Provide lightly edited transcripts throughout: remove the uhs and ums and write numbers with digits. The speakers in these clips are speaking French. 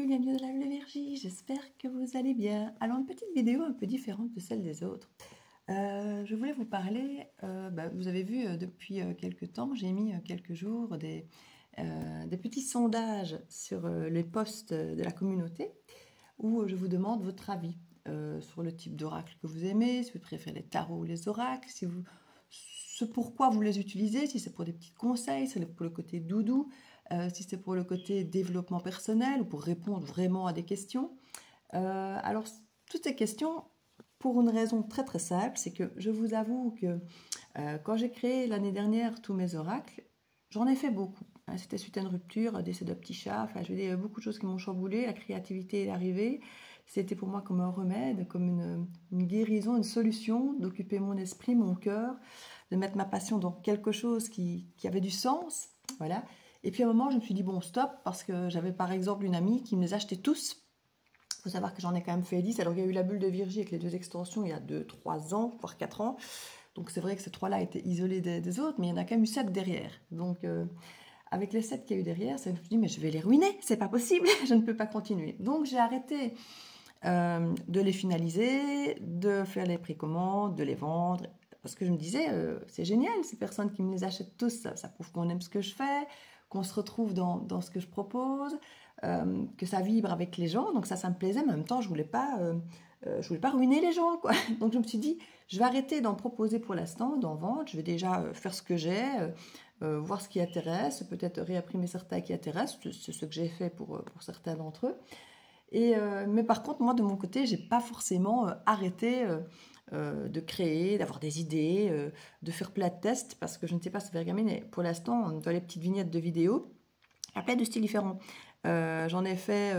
coucou, bienvenue dans la Viergie, j'espère que vous allez bien. Alors une petite vidéo un peu différente de celle des autres. Je voulais vous parler, vous avez vu depuis quelques temps, j'ai mis quelques jours des petits sondages sur les posts de la communauté où je vous demande votre avis sur le type d'oracle que vous aimez, si vous préférez les tarots ou les oracles, ce pourquoi vous les utilisez, si c'est pour des petits conseils, si c'est pour le côté doudou, si c'est pour le côté développement personnel ou pour répondre vraiment à des questions. Alors, toutes ces questions, pour une raison très très simple, c'est que je vous avoue que quand j'ai créé l'année dernière tous mes oracles, j'en ai fait beaucoup. C'était suite à une rupture, décès de petit chat, enfin je veux dire, il y a beaucoup de choses qui m'ont chamboulé, la créativité est arrivée. C'était pour moi comme un remède, comme une guérison, une solution d'occuper mon esprit, mon cœur, de mettre ma passion dans quelque chose qui avait du sens. Voilà. Et puis à un moment, je me suis dit, bon, stop, parce que j'avais par exemple une amie qui me les achetait tous. Il faut savoir que j'en ai quand même fait 10. Alors il y a eu la bulle de Virgie avec les 2 extensions il y a 2-3 ans, voire 4 ans. Donc c'est vrai que ces 3-là étaient isolés des autres, mais il y en a quand même eu 7 derrière. Donc avec les 7 qu'il y a eu derrière, je me suis dit, mais je vais les ruiner, c'est pas possible, je ne peux pas continuer. Donc j'ai arrêté de les finaliser, de faire les précommandes, de les vendre. Parce que je me disais, c'est génial, ces personnes qui me les achètent tous, ça prouve qu'on aime ce que je fais, qu'on se retrouve dans ce que je propose, que ça vibre avec les gens. Donc ça me plaisait, mais en même temps, je voulais pas ruiner les gens, quoi. Donc je me suis dit, je vais arrêter d'en proposer pour l'instant, d'en vendre. Je vais déjà faire ce que j'ai, voir ce qui intéresse, peut-être réimprimer certains qui intéressent. C'est ce que j'ai fait pour certains d'entre eux. Mais par contre, moi, de mon côté, j'ai pas forcément arrêté de créer, d'avoir des idées, de faire plein de tests, parce que je ne sais pas si vous avez regardé, mais pour l'instant, dans les petites vignettes de vidéos, il y a plein de styles différents. J'en ai fait,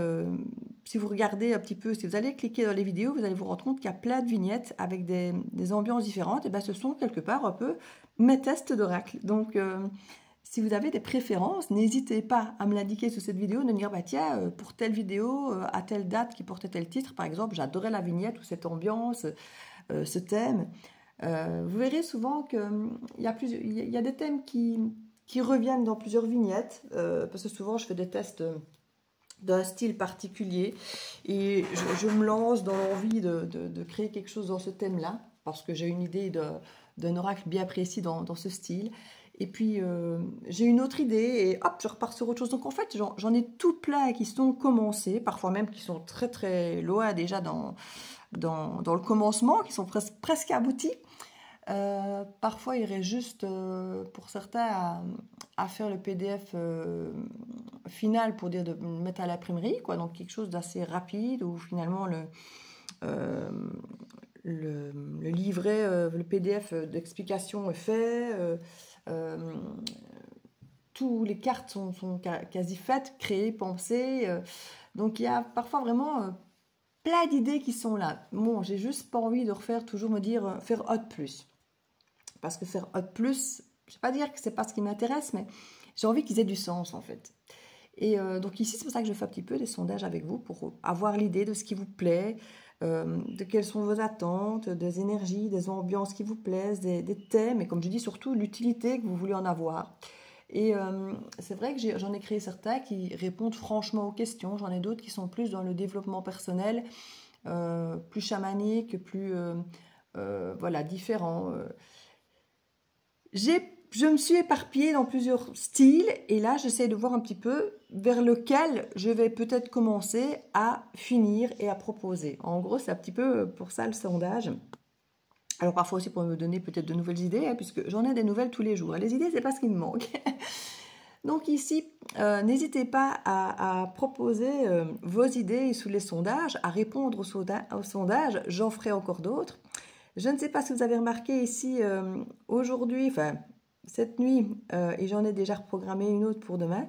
si vous regardez un petit peu, si vous allez cliquer dans les vidéos, vous allez vous rendre compte qu'il y a plein de vignettes avec des ambiances différentes. Et bien, ce sont quelque part un peu mes tests d'oracle. Donc, si vous avez des préférences, n'hésitez pas à me l'indiquer sous cette vidéo, de me dire, bah tiens, pour telle vidéo, à telle date qui portait tel titre, par exemple, j'adorais la vignette ou cette ambiance, ce thème. Vous verrez souvent qu'il y a des thèmes qui reviennent dans plusieurs vignettes, parce que souvent je fais des tests d'un style particulier et je me lance dans l'envie de créer quelque chose dans ce thème-là, parce que j'ai une idée d'un oracle bien précis dans ce style. Et puis, j'ai une autre idée et hop, je repars sur autre chose. Donc, en fait, j'en ai tout plein qui sont commencés, parfois même qui sont très, très loin déjà dans le commencement, qui sont presque aboutis. Parfois, il irait juste, pour certains, à faire le PDF final pour dire de le mettre à l'imprimerie, quoi. Donc, quelque chose d'assez rapide où finalement le livret, le PDF d'explication est fait. Tous les cartes sont quasi faites, créées, pensées. Donc il y a parfois vraiment plein d'idées qui sont là. Bon, j'ai juste pas envie de refaire, toujours me dire faire Hot Plus. Parce que faire Hot Plus, je ne vais pas dire que c'est pas ce qui m'intéresse, mais j'ai envie qu'ils aient du sens en fait. Et donc ici, c'est pour ça que je fais un petit peu des sondages avec vous pour avoir l'idée de ce qui vous plaît, de quelles sont vos attentes, des énergies, des ambiances qui vous plaisent, des thèmes, et comme je dis, surtout l'utilité que vous voulez en avoir. Et c'est vrai que j'en ai créé certains qui répondent franchement aux questions, j'en ai d'autres qui sont plus dans le développement personnel, plus chamanique, plus voilà, différent. Je me suis éparpillée dans plusieurs styles et là j'essaie de voir un petit peu vers lequel je vais peut-être commencer à finir et à proposer. En gros, c'est un petit peu pour ça le sondage. Alors parfois aussi pour me donner peut-être de nouvelles idées, hein, puisque j'en ai des nouvelles tous les jours. Les idées, c'est pas ce qui me manque. Donc ici, n'hésitez pas à proposer vos idées sous les sondages, à répondre au sondage. J'en ferai encore d'autres. Je ne sais pas si vous avez remarqué ici, aujourd'hui, enfin cette nuit, et j'en ai déjà reprogrammé une autre pour demain,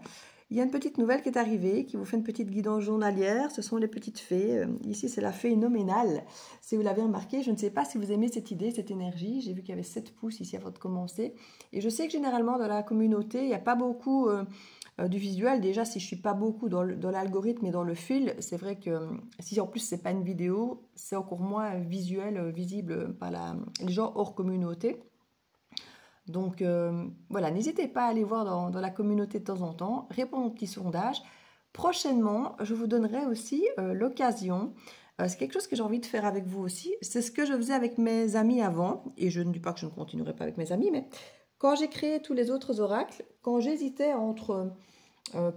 il y a une petite nouvelle qui est arrivée, qui vous fait une petite guidance journalière. Ce sont les petites fées. Ici, c'est la fée nominale. Si vous l'avez remarqué, je ne sais pas si vous aimez cette idée, cette énergie. J'ai vu qu'il y avait 7 pouces ici avant de commencer. Et je sais que généralement, dans la communauté, il n'y a pas beaucoup du visuel. Déjà, si je ne suis pas beaucoup dans l'algorithme et dans le fil, c'est vrai que si en plus, ce n'est pas une vidéo, c'est encore moins visuel, visible par les gens hors communauté. Donc voilà, n'hésitez pas à aller voir dans la communauté de temps en temps, répondre aux petits sondages prochainement, je vous donnerai aussi l'occasion. C'est quelque chose que j'ai envie de faire avec vous aussi. C'est ce que je faisais avec mes amis avant. Et je ne dis pas que je ne continuerai pas avec mes amis, mais quand j'ai créé tous les autres oracles, quand j'hésitais entre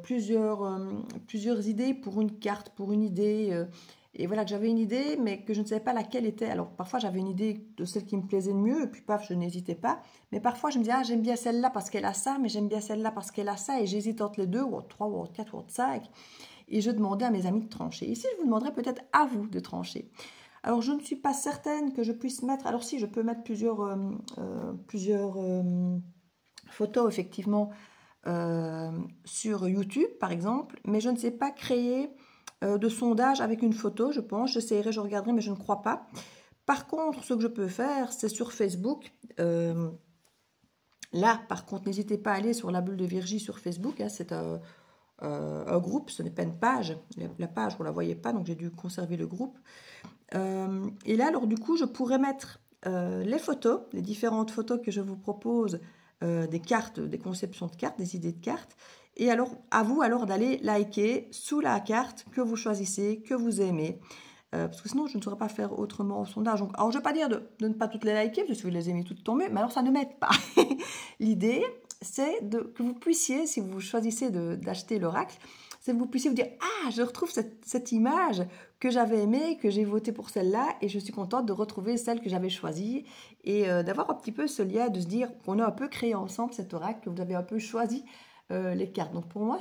plusieurs idées pour une carte, pour une idée, et voilà que j'avais une idée, mais que je ne savais pas laquelle était. Alors parfois j'avais une idée de celle qui me plaisait le mieux, et puis paf, je n'hésitais pas. Mais parfois je me disais, ah j'aime bien celle-là parce qu'elle a ça, mais j'aime bien celle-là parce qu'elle a ça, et j'hésite entre les deux, ou entre trois, ou entre quatre, ou entre cinq. Et je demandais à mes amis de trancher. Ici, je vous demanderai peut-être à vous de trancher. Alors, je ne suis pas certaine que je puisse mettre... Alors, si, je peux mettre plusieurs photos, effectivement, sur YouTube, par exemple. Mais je ne sais pas créer de sondage avec une photo, je pense. J'essaierai, je regarderai, mais je ne crois pas. Par contre, ce que je peux faire, c'est sur Facebook. Là, par contre, n'hésitez pas à aller sur la bulle de Virgie sur Facebook. Hein, c'est un groupe, ce n'est pas une page. La page, vous ne la voyez pas, donc j'ai dû conserver le groupe. Et là, alors du coup, je pourrais mettre les photos, les différentes photos que je vous propose, des cartes, des conceptions de cartes, des idées de cartes. Et alors, à vous alors d'aller liker sous la carte que vous choisissez, que vous aimez. Parce que sinon, je ne saurais pas faire autrement au sondage. Donc, alors, je ne vais pas dire de ne pas toutes les liker, parce que si vous les aimez toutes, tant mieux, mais alors ça ne m'aide pas. L'idée, c'est que vous puissiez, si vous choisissez d'acheter l'oracle, c'est que vous puissiez vous dire « Ah, je retrouve cette image que j'avais aimée, que j'ai voté pour celle-là, et je suis contente de retrouver celle que j'avais choisie. » Et d'avoir un petit peu ce lien, de se dire qu'on a un peu créé ensemble cet oracle, que vous avez un peu choisi les cartes. Donc pour moi,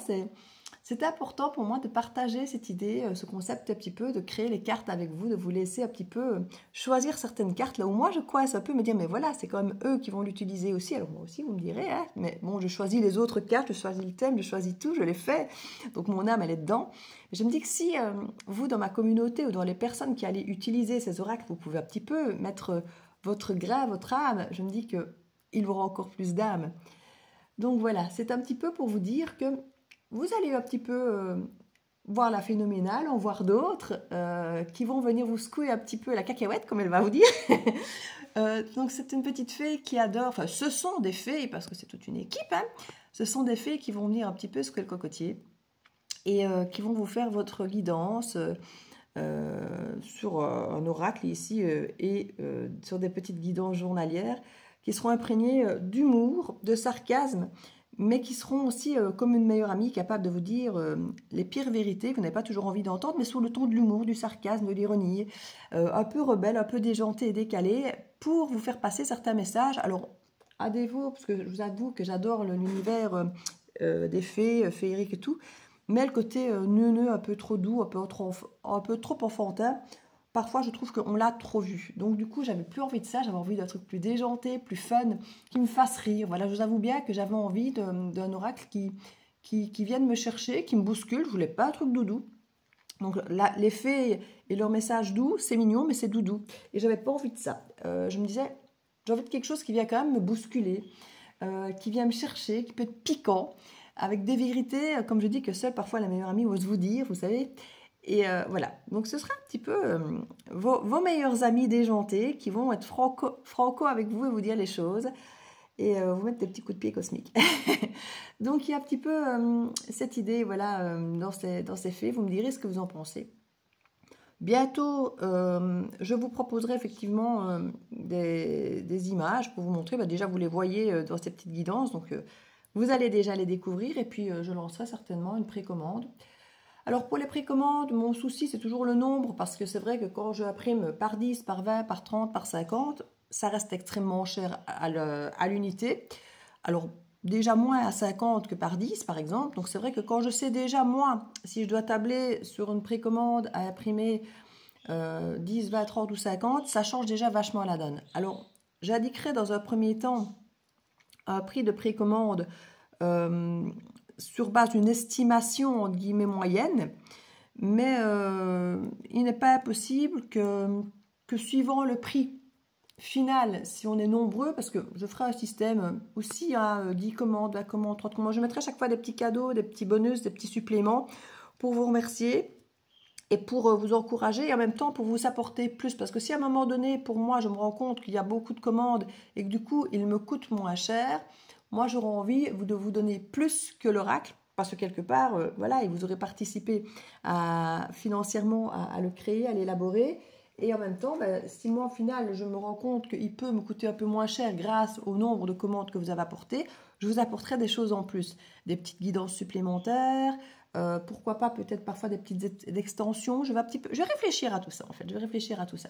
c'est important pour moi de partager cette idée, ce concept un petit peu, de créer les cartes avec vous, de vous laisser un petit peu choisir certaines cartes, là où moi je coince un peu, me dire mais voilà, c'est quand même eux qui vont l'utiliser aussi, alors moi aussi vous me direz, hein, mais bon, je choisis les autres cartes, je choisis le thème, je choisis tout, je les fais, donc mon âme elle est dedans. Et je me dis que si vous dans ma communauté ou dans les personnes qui allaient utiliser ces oracles, vous pouvez un petit peu mettre votre grain, votre âme, je me dis qu'il aura encore plus d'âme. Donc voilà, c'est un petit peu pour vous dire que vous allez un petit peu voir la phénoménale, en voir d'autres qui vont venir vous secouer un petit peu la cacahuète, comme elle va vous dire. Donc c'est une petite fée qui adore, enfin ce sont des fées, parce que c'est toute une équipe, hein, ce sont des fées qui vont venir un petit peu secouer le cocotier et qui vont vous faire votre guidance sur un oracle ici et sur des petites guidances journalières qui seront imprégnées d'humour, de sarcasme, mais qui seront aussi comme une meilleure amie, capable de vous dire les pires vérités que vous n'avez pas toujours envie d'entendre, mais sous le ton de l'humour, du sarcasme, de l'ironie, un peu rebelle, un peu déjanté et décalé, pour vous faire passer certains messages. Alors, à défaut, parce que je vous avoue que j'adore l'univers des fées, féeriques et tout, mais le côté neuneux, un peu trop doux, un peu trop enfantin, parfois je trouve qu'on l'a trop vu. Donc du coup, j'avais plus envie de ça, j'avais envie d'un truc plus déjanté, plus fun, qui me fasse rire. Voilà, je vous avoue bien que j'avais envie d'un oracle qui vienne me chercher, qui me bouscule. Je voulais pas un truc doudou. Donc là, les fées et leur message doux, c'est mignon, mais c'est doudou. Et j'avais pas envie de ça. Je me disais, j'ai envie de quelque chose qui vient quand même me bousculer, qui vient me chercher, qui peut être piquant, avec des vérités, comme je dis, que seule parfois la meilleure amie ose vous dire, vous savez. Et voilà, donc ce sera un petit peu vos meilleurs amis déjantés qui vont être franco avec vous et vous dire les choses et vous mettre des petits coups de pied cosmiques. Donc il y a un petit peu cette idée, voilà, dans ces faits, vous me direz ce que vous en pensez. Bientôt, je vous proposerai effectivement des images pour vous montrer, bah, déjà vous les voyez dans ces petites guidances, donc vous allez déjà les découvrir et puis je lancerai certainement une précommande. Alors pour les précommandes, mon souci c'est toujours le nombre parce que c'est vrai que quand je imprime par 10, par 20, par 30, par 50, ça reste extrêmement cher à l'unité. Alors déjà moins à 50 que par 10 par exemple. Donc c'est vrai que quand je sais déjà moi, si je dois tabler sur une précommande à imprimer 10, 20, 30 ou 50, ça change déjà vachement la donne. Alors j'indiquerai dans un premier temps un prix de précommande sur base d'une estimation entre guillemets moyenne, mais il n'est pas impossible que suivant le prix final, si on est nombreux, parce que je ferai un système aussi à 10 commandes, 20 commandes, 30 commandes, je mettrai à chaque fois des petits cadeaux, des petits bonus, des petits suppléments pour vous remercier et pour vous encourager et en même temps pour vous apporter plus, parce que si à un moment donné, pour moi, je me rends compte qu'il y a beaucoup de commandes et que du coup, il me coûte moins cher, moi, j'aurais envie de vous donner plus que l'oracle parce que quelque part, voilà, et vous aurez participé financièrement à le créer, à l'élaborer. Et en même temps, ben, si moi, au final, je me rends compte qu'il peut me coûter un peu moins cher grâce au nombre de commandes que vous avez apportées, je vous apporterai des choses en plus. Des petites guidances supplémentaires, pourquoi pas peut-être parfois des petites extensions. Je vais réfléchir à tout ça, en fait. Je vais réfléchir à tout ça.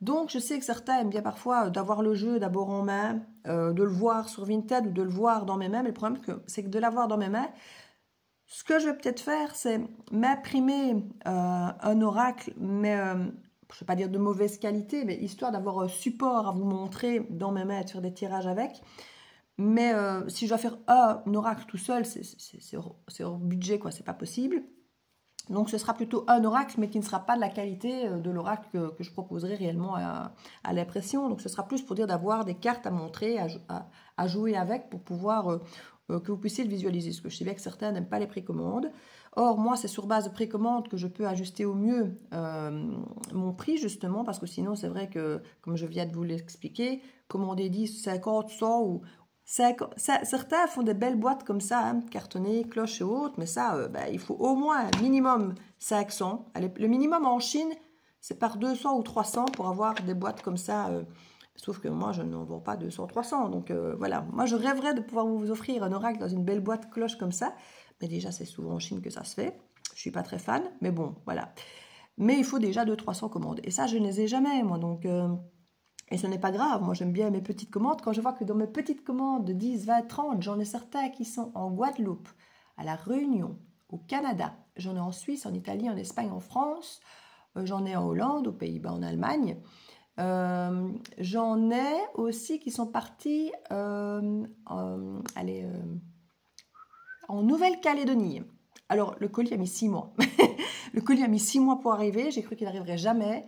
Donc, je sais que certains aiment bien parfois d'avoir le jeu d'abord en main, de le voir sur Vinted ou de le voir dans mes mains. Mais le problème, c'est que de l'avoir dans mes mains, ce que je vais peut-être faire, c'est m'imprimer un oracle, mais je ne vais pas dire de mauvaise qualité, mais histoire d'avoir un support à vous montrer dans mes mains et de faire des tirages avec. Mais si je dois faire un oracle tout seul, c'est hors budget, quoi, c'est pas possible. Donc ce sera plutôt un oracle, mais qui ne sera pas de la qualité de l'oracle que je proposerai réellement à l'impression. Donc ce sera plus pour dire d'avoir des cartes à montrer, à jouer avec, pour pouvoir que vous puissiez le visualiser. Parce que je sais bien que certains n'aiment pas les précommandes. Or, moi, c'est sur base de précommande que je peux ajuster au mieux mon prix, justement, parce que sinon, c'est vrai que, comme je viens de vous l'expliquer, commander 10, 50, 100 ou... certains font des belles boîtes comme ça, hein, cartonnées, cloches et autres, mais ça, ben, il faut au moins un minimum 500. Allez, le minimum en Chine, c'est par 200 ou 300 pour avoir des boîtes comme ça. Sauf que moi, je n'en vends pas 200, 300. Donc voilà, moi, je rêverais de pouvoir vous offrir un oracle dans une belle boîte cloche comme ça. Mais déjà, c'est souvent en Chine que ça se fait. Je ne suis pas très fan, mais bon, voilà. Mais il faut déjà 200-300 commandes. Et ça, je ne les ai jamais, moi. Donc... et ce n'est pas grave, moi j'aime bien mes petites commandes. Quand je vois que dans mes petites commandes de 10, 20, 30, j'en ai certains qui sont en Guadeloupe, à La Réunion, au Canada, j'en ai en Suisse, en Italie, en Espagne, en France, j'en ai en Hollande, aux Pays-Bas, en Allemagne. J'en ai aussi qui sont partis en Nouvelle-Calédonie. Alors le colis a mis 6 mois. Le colis a mis 6 mois pour arriver, j'ai cru qu'il n'arriverait jamais.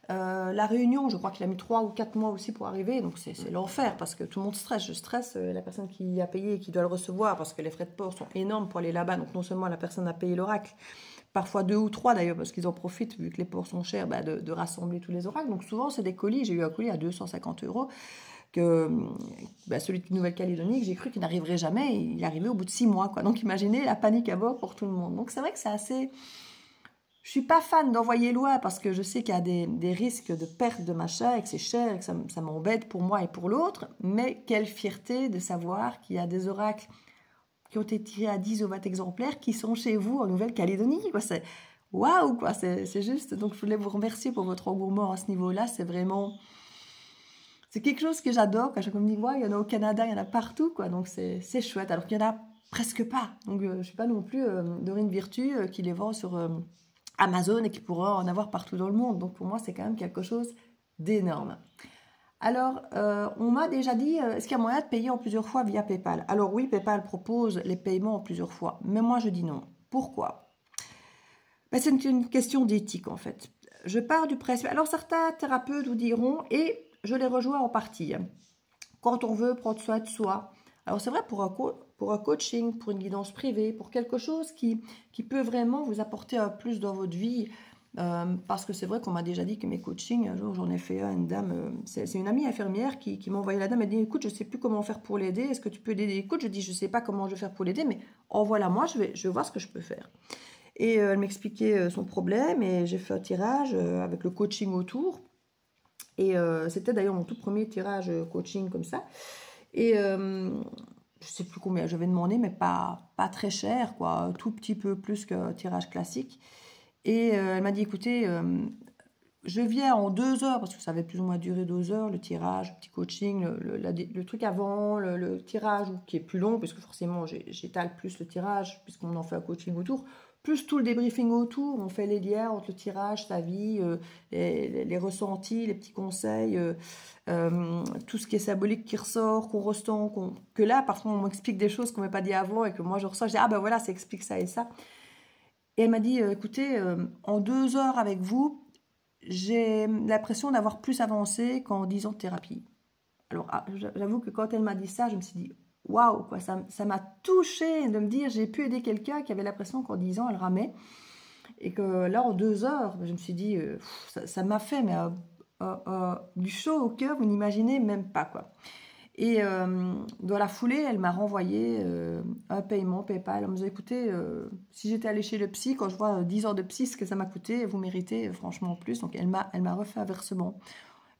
La Réunion, je crois qu'il a mis 3 ou 4 mois aussi pour arriver, donc c'est l'enfer parce que tout le monde stresse. Je stresse la personne qui a payé et qui doit le recevoir parce que les frais de port sont énormes pour aller là-bas. Donc non seulement la personne a payé l'oracle, parfois 2 ou 3 d'ailleurs parce qu'ils en profitent vu que les ports sont chers, bah, de rassembler tous les oracles. Donc souvent c'est des colis, j'ai eu un colis à 250 €, que bah, celui de Nouvelle-Calédonie, que j'ai cru qu'il n'arriverait jamais, il est arrivé au bout de 6 mois, quoi. Donc imaginez la panique à bord pour tout le monde. Donc c'est vrai que c'est assez... Je suis pas fan d'envoyer loin parce que je sais qu'il y a des risques de perte de machin et que c'est cher et que ça m'embête pour moi et pour l'autre. Mais quelle fierté de savoir qu'il y a des oracles qui ont été tirés à 10 ou 20 exemplaires qui sont chez vous en Nouvelle-Calédonie. C'est waouh, quoi. C'est juste. Donc je voulais vous remercier pour votre engouement à ce niveau-là. C'est vraiment... C'est quelque chose que j'adore. Quand je me dis, ouais, il y en a au Canada, il y en a partout, quoi. Donc c'est chouette. Alors qu'il y en a presque pas. Donc je ne suis pas non plus Dorine Virtue qui les vend sur... Amazon et qui pourra en avoir partout dans le monde. Donc pour moi, c'est quand même quelque chose d'énorme. Alors, on m'a déjà dit, est-ce qu'il y a moyen de payer en plusieurs fois via PayPal? Alors oui, PayPal propose les paiements en plusieurs fois, mais moi je dis non. Pourquoi? Ben, c'est une question d'éthique en fait. Je pars du principe... Alors certains thérapeutes vous diront, et je les rejoins en partie, quand on veut prendre soin de soi. Alors c'est vrai pour un coaching, pour une guidance privée, pour quelque chose qui peut vraiment vous apporter un plus dans votre vie. Parce que c'est vrai qu'on m'a déjà dit que mes coachings, un jour j'en ai fait un, une dame, c'est une amie infirmière qui m'a envoyé la dame, elle dit écoute, je ne sais plus comment faire pour l'aider, est-ce que tu peux l'aider? Écoute, je dis je ne sais pas comment je vais faire pour l'aider, mais envoie-la moi, je vais voir ce que je peux faire. Et elle m'expliquait son problème et j'ai fait un tirage avec le coaching autour. Et c'était d'ailleurs mon tout premier tirage coaching comme ça. Et je ne sais plus combien j'avais demandé, mais pas très cher, quoi, un tout petit peu plus qu'un tirage classique. Et elle m'a dit, écoutez, je viens en 2 heures, parce que ça avait plus ou moins duré 2 heures, le tirage, le petit coaching, le truc avant, le tirage, qui est plus long, parce que forcément, j'étale plus le tirage, puisqu'on en fait un coaching autour, plus tout le débriefing autour, on fait les liens entre le tirage, sa vie, les ressentis, les petits conseils, tout ce qui est symbolique qui ressort, qu'on ressent, que là, parfois, on m'explique des choses qu'on ne m'a pas dit avant et que moi, je ressens, je dis, ah ben voilà, ça explique ça et ça. Et elle m'a dit, écoutez, en 2 heures avec vous, j'ai l'impression d'avoir plus avancé qu'en 10 ans de thérapie. Alors, j'avoue que quand elle m'a dit ça, je me suis dit, waouh, quoi, ça m'a touchée de me dire, j'ai pu aider quelqu'un qui avait l'impression qu'en 10 ans, elle ramait. Et que là, en 2 heures, je me suis dit, ça m'a fait mais, du chaud au cœur, vous n'imaginez même pas, quoi. Et dans la foulée, elle m'a renvoyé un paiement PayPal. Elle me dit, écoutez, si j'étais allée chez le psy, quand je vois 10 heures de psy, ce que ça m'a coûté, vous méritez franchement plus. Donc elle m'a refait un versement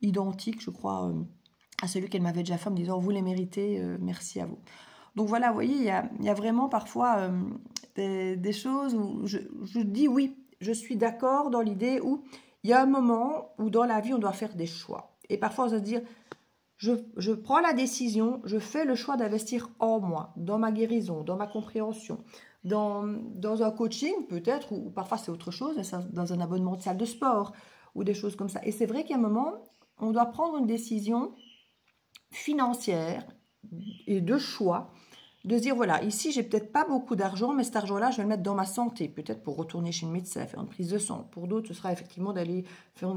identique, je crois, à celui qu'elle m'avait déjà fait, en me disant, vous les méritez, merci à vous. Donc voilà, vous voyez, il y a vraiment parfois des choses où je dis oui, je suis d'accord dans l'idée où il y a un moment où dans la vie, on doit faire des choix. Et parfois, on va se dire, je prends la décision, je fais le choix d'investir en moi, dans ma guérison, dans ma compréhension, dans un coaching peut-être, ou parfois c'est autre chose, dans un abonnement de salle de sport, ou des choses comme ça. Et c'est vrai qu'à un moment, on doit prendre une décision financière et de choix, de se dire, voilà, ici, j'ai peut-être pas beaucoup d'argent, mais cet argent-là, je vais le mettre dans ma santé, peut-être pour retourner chez le médecin, faire une prise de sang. Pour d'autres, ce sera effectivement d'aller faire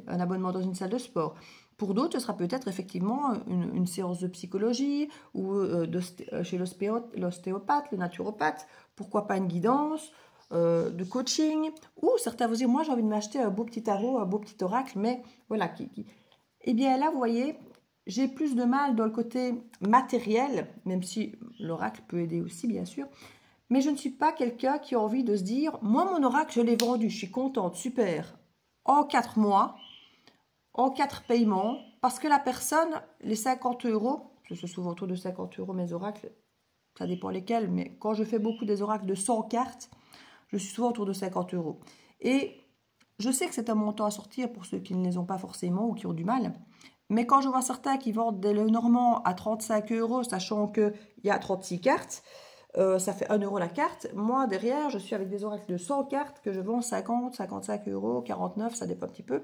un abonnement dans une salle de sport. Pour d'autres, ce sera peut-être effectivement une séance de psychologie ou chez l'ostéopathe, le naturopathe. Pourquoi pas une guidance, de coaching. Ou certains vous disent, moi, j'ai envie de m'acheter un beau petit tarot, un beau petit oracle, mais voilà. Eh bien là, vous voyez, j'ai plus de mal dans le côté matériel, même si l'oracle peut aider aussi, bien sûr. Mais je ne suis pas quelqu'un qui a envie de se dire, moi, mon oracle, je l'ai vendu, je suis contente, super. En 4 mois, en 4 paiements, parce que la personne, les 50 euros, c'est souvent autour de 50 euros mes oracles, ça dépend lesquels, mais quand je fais beaucoup des oracles de 100 cartes, je suis souvent autour de 50 euros. Et je sais que c'est un montant à sortir pour ceux qui ne les ont pas forcément ou qui ont du mal. Mais quand je vois certains qui vendent des Lenormand à 35 euros, sachant qu'il y a 36 cartes, ça fait 1 euro la carte. Moi, derrière, je suis avec des oracles de 100 cartes que je vends 50, 55 euros, 49, ça dépend un petit peu.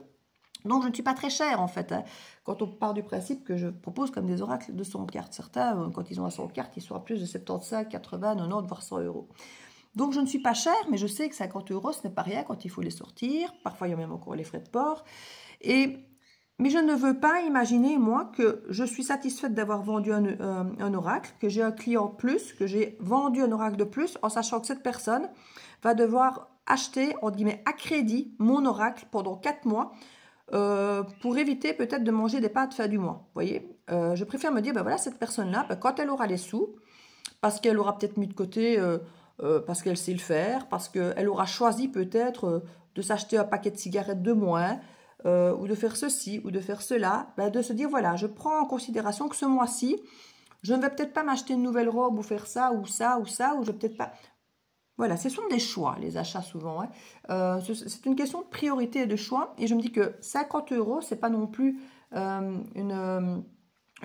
Donc, je ne suis pas très chère, en fait, hein, quand on part du principe que je propose comme des oracles de 100 cartes. Certains, quand ils ont à 100 cartes, ils sont à plus de 75, 80, 90, voire 100 euros. Donc, je ne suis pas chère, mais je sais que 50 euros, ce n'est pas rien quand il faut les sortir. Parfois, il y a même encore les frais de port. Mais je ne veux pas imaginer, moi, que je suis satisfaite d'avoir vendu un oracle, que j'ai un client de plus, que j'ai vendu un oracle de plus, en sachant que cette personne va devoir acheter, entre guillemets, à crédit mon oracle pendant 4 mois pour éviter peut-être de manger des pâtes fin du mois. Vous voyez, je préfère me dire, ben voilà, cette personne-là, ben, quand elle aura les sous, parce qu'elle aura peut-être mis de côté, parce qu'elle sait le faire, parce qu'elle aura choisi peut-être de s'acheter un paquet de cigarettes de moins, ou de faire ceci, ou de faire cela, ben de se dire, voilà, je prends en considération que ce mois-ci, je ne vais peut-être pas m'acheter une nouvelle robe, ou faire ça, ou ça, ou ça, ou je vais peut-être pas... Voilà, ce sont des choix, les achats souvent. Hein. C'est une question de priorité et de choix. Et je me dis que 50 euros, c'est pas non plus une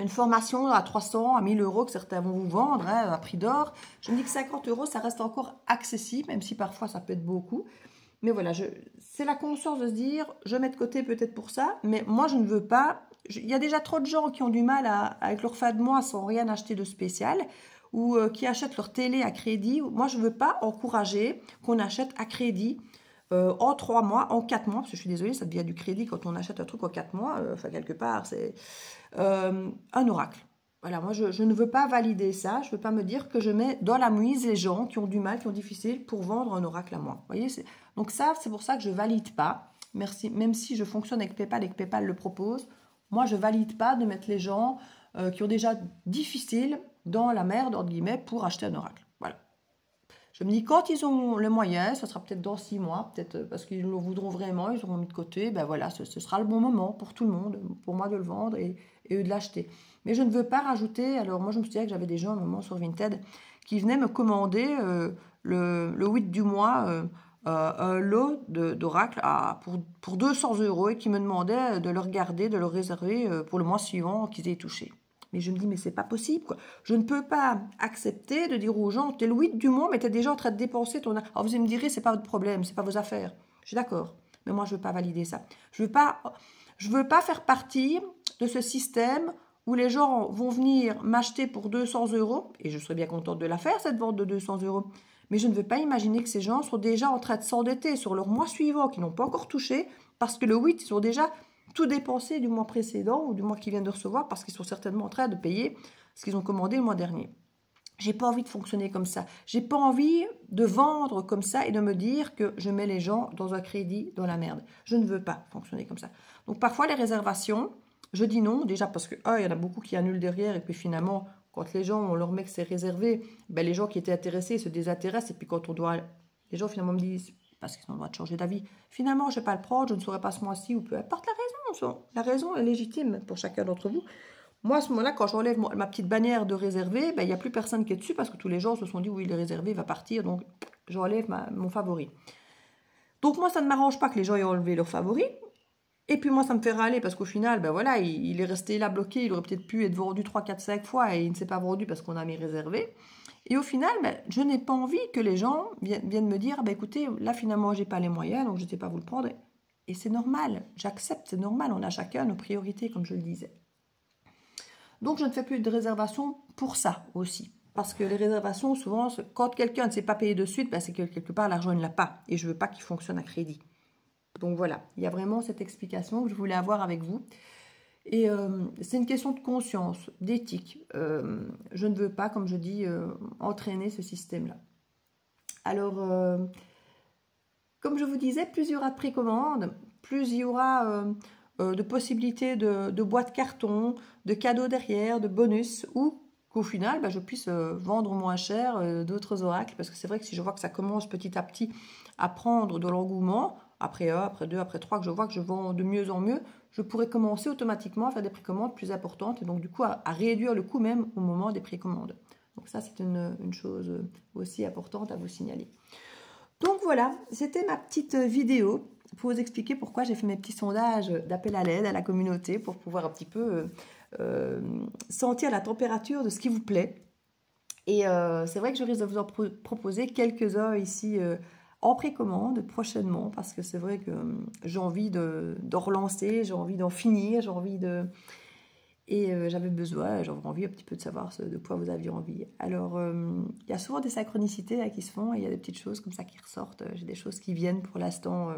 formation à 300, à 1000 euros que certains vont vous vendre hein, à prix d'or. Je me dis que 50 euros, ça reste encore accessible, même si parfois ça peut être beaucoup. Mais voilà, c'est la conscience de se dire, je mets de côté peut-être pour ça, mais moi je ne veux pas. Il y a déjà trop de gens qui ont du mal avec leur fin de mois sans rien acheter de spécial, ou qui achètent leur télé à crédit. Moi je ne veux pas encourager qu'on achète à crédit en 3 mois, en 4 mois, parce que je suis désolée, ça devient du crédit quand on achète un truc en 4 mois, enfin quelque part, c'est un oracle. Voilà, moi je ne veux pas valider ça, je ne veux pas me dire que je mets dans la mouise les gens qui ont du mal, qui ont difficile pour vendre un oracle à moi. Vous voyez, donc ça, c'est pour ça que je ne valide pas, merci, même si je fonctionne avec PayPal et que PayPal le propose, moi je ne valide pas de mettre les gens qui ont déjà difficile dans la merde, entre guillemets, pour acheter un oracle. Voilà. Je me dis, quand ils ont le moyen, ça sera peut-être dans 6 mois, peut-être parce qu'ils le voudront vraiment, ils auront mis de côté, ben voilà, ce sera le bon moment pour tout le monde, pour moi de le vendre et eux de l'acheter. Mais je ne veux pas rajouter, alors moi je me souviens que j'avais des gens à un moment sur Vinted qui venaient me commander le 8 du mois un lot d'oracle pour 200 euros et qui me demandaient de le regarder, de le réserver pour le mois suivant qu'ils aient touché. Mais je me dis, mais c'est pas possible, quoi. Je ne peux pas accepter de dire aux gens, t'es le 8 du mois, mais t'es déjà en train de dépenser ton... Alors vous me direz, c'est pas votre problème, c'est pas vos affaires. Je suis d'accord, mais moi je veux pas valider ça. Je veux pas faire partie de ce système où les gens vont venir m'acheter pour 200 euros, et je serais bien contente de la faire, cette vente de 200 euros. Mais je ne veux pas imaginer que ces gens sont déjà en train de s'endetter sur leur mois suivant, qu'ils n'ont pas encore touché, parce que le 8, ils ont déjà tout dépensé du mois précédent ou du mois qu'ils viennent de recevoir parce qu'ils sont certainement en train de payer ce qu'ils ont commandé le mois dernier. J'ai pas envie de fonctionner comme ça. J'ai pas envie de vendre comme ça et de me dire que je mets les gens dans un crédit, dans la merde. Je ne veux pas fonctionner comme ça. Donc parfois les réservations, Je dis non, déjà parce que, il y en a beaucoup qui annulent derrière, et puis finalement, quand les gens, on leur met que c'est réservé, ben, les gens qui étaient intéressés se désintéressent, et puis quand on doit... Les gens finalement me disent, parce qu'ils ont le droit de changer d'avis, finalement, je ne vais pas le prendre, je ne saurais pas ce mois-ci, ou peu importe la raison. La raison est légitime pour chacun d'entre vous. Moi, à ce moment-là, quand j'enlève ma petite bannière de réservé, ben, il n'y a plus personne qui est dessus, parce que tous les gens se sont dit, oui, il est réservé, il va partir, donc j'enlève mon favori. Donc moi, ça ne m'arrange pas que les gens aient enlevé leur favori. Et puis moi, ça me fait râler parce qu'au final, ben voilà, il est resté là bloqué. Il aurait peut-être pu être vendu 3, 4, 5 fois et il ne s'est pas vendu parce qu'on a mis réservé. Et au final, ben, je n'ai pas envie que les gens viennent me dire, ben, écoutez, là finalement, j'ai pas les moyens, donc je ne sais pas vous le prendre. Et c'est normal, j'accepte, c'est normal, on a chacun nos priorités, comme je le disais. Donc je ne fais plus de réservation pour ça aussi. Parce que les réservations, souvent, quand quelqu'un ne s'est pas payé de suite, ben, c'est que quelque part, l'argent, il ne l'a pas. Et je ne veux pas qu'il fonctionne à crédit. Donc voilà, il y a vraiment cette explication que je voulais avoir avec vous. Et c'est une question de conscience, d'éthique. Je ne veux pas, comme je dis, entraîner ce système-là. Alors, comme je vous disais, plus il y aura de précommandes, plus il y aura de possibilités de boîtes carton, de cadeaux derrière, de bonus, ou qu'au final, je puisse vendre moins cher d'autres oracles. Parce que c'est vrai que si je vois que ça commence petit à petit à prendre de l'engouement, après 1, après 2, après 3, que je vois que je vends de mieux en mieux, je pourrais commencer automatiquement à faire des précommandes plus importantes et donc du coup à réduire le coût même au moment des précommandes. Donc ça, c'est une chose aussi importante à vous signaler. Donc voilà, c'était ma petite vidéo pour vous expliquer pourquoi j'ai fait mes petits sondages d'appel à l'aide à la communauté pour pouvoir un petit peu sentir la température de ce qui vous plaît. Et c'est vrai que je risque de vous en proposer quelques-uns ici en précommande prochainement parce que c'est vrai que j'ai envie de relancer, j'ai envie d'en finir, j'ai envie de... Et j'avais envie un petit peu de savoir de quoi vous aviez envie. Alors, il y a souvent des synchronicités là, qui se font, et il y a des petites choses comme ça qui ressortent. J'ai des choses qui viennent pour l'instant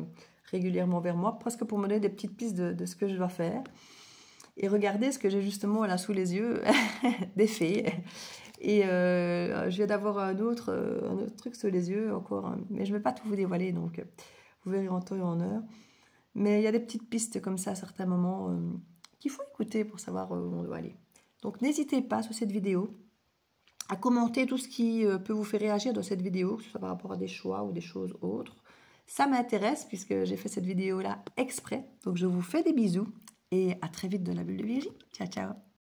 régulièrement vers moi, presque pour me donner des petites pistes de ce que je dois faire. Et regardez ce que j'ai justement là sous les yeux, des fées. Et je viens d'avoir un autre truc sous les yeux encore, mais je ne vais pas tout vous dévoiler, donc vous verrez en temps et en heure. Mais il y a des petites pistes comme ça à certains moments qu'il faut écouter pour savoir où on doit aller. Donc n'hésitez pas sous cette vidéo à commenter tout ce qui peut vous faire réagir dans cette vidéo, que ce soit par rapport à des choix ou des choses autres. Ça m'intéresse puisque j'ai fait cette vidéo-là exprès. Donc je vous fais des bisous et à très vite dans la bulle de Virginie. Ciao, ciao.